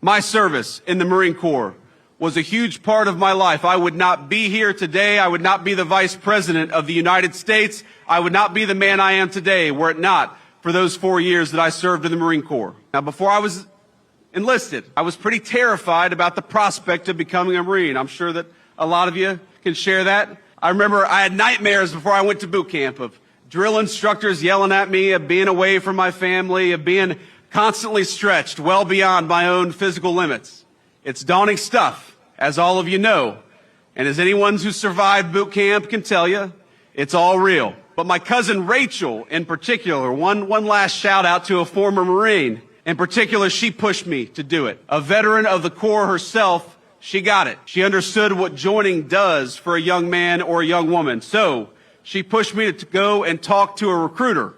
My service in the Marine Corps was a huge part of my life. I would not be here today. I would not be the Vice President of the United States. I would not be the man I am today were it not for those 4 years that I served in the Marine Corps. Now, before I was enlisted, I was pretty terrified about the prospect of becoming a Marine. I'm sure that a lot of you can share that. I remember I had nightmares before I went to boot camp of drill instructors yelling at me, of being away from my family, of being constantly stretched well beyond my own physical limits. It's daunting stuff, as all of you know. And as anyone who survived boot camp can tell you, it's all real. But my cousin Rachel, in particular, one last shout out to a former Marine. In particular, she pushed me to do it. A veteran of the Corps herself, she got it. She understood what joining does for a young man or a young woman. So she pushed me to go and talk to a recruiter,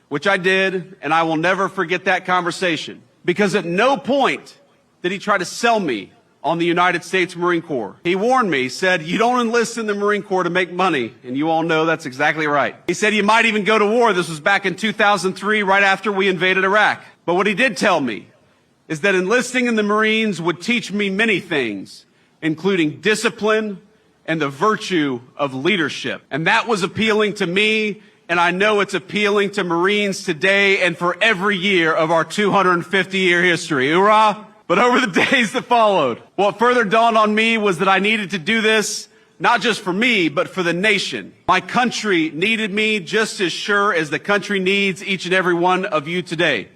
which I did, and I will never forget that conversation. Because at no point did he try to sell me on the United States Marine Corps. He warned me, said, you don't enlist in the Marine Corps to make money. And you all know that's exactly right. He said you might even go to war. This was back in 2003, right after we invaded Iraq. But what he did tell me is that enlisting in the Marines would teach me many things, including discipline and the virtue of leadership. And that was appealing to me, and I know it's appealing to Marines today and for every year of our 250-year history. Hoorah! But over the days that followed, what further dawned on me was that I needed to do this not just for me, but for the nation. My country needed me just as sure as the country needs each and every one of you today.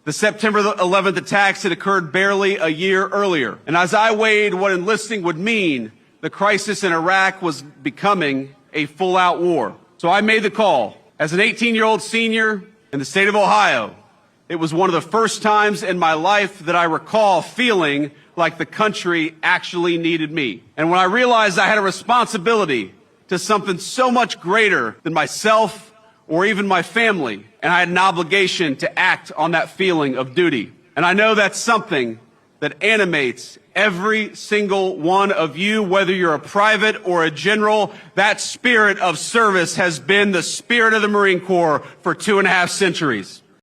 The September 11th attacks had occurred barely a year earlier. And as I weighed what enlisting would mean, the crisis in Iraq was becoming a full-out war. So I made the call. As an 18-year-old senior in the state of Ohio, it was one of the first times in my life that I recall feeling like the country actually needed me. And when I realized I had a responsibility to something so much greater than myself or even my family, and I had an obligation to act on that feeling of duty. And I know that's something that animates every single one of you, whether you're a private or a general. That spirit of service has been the spirit of the Marine Corps for 2.5 centuries.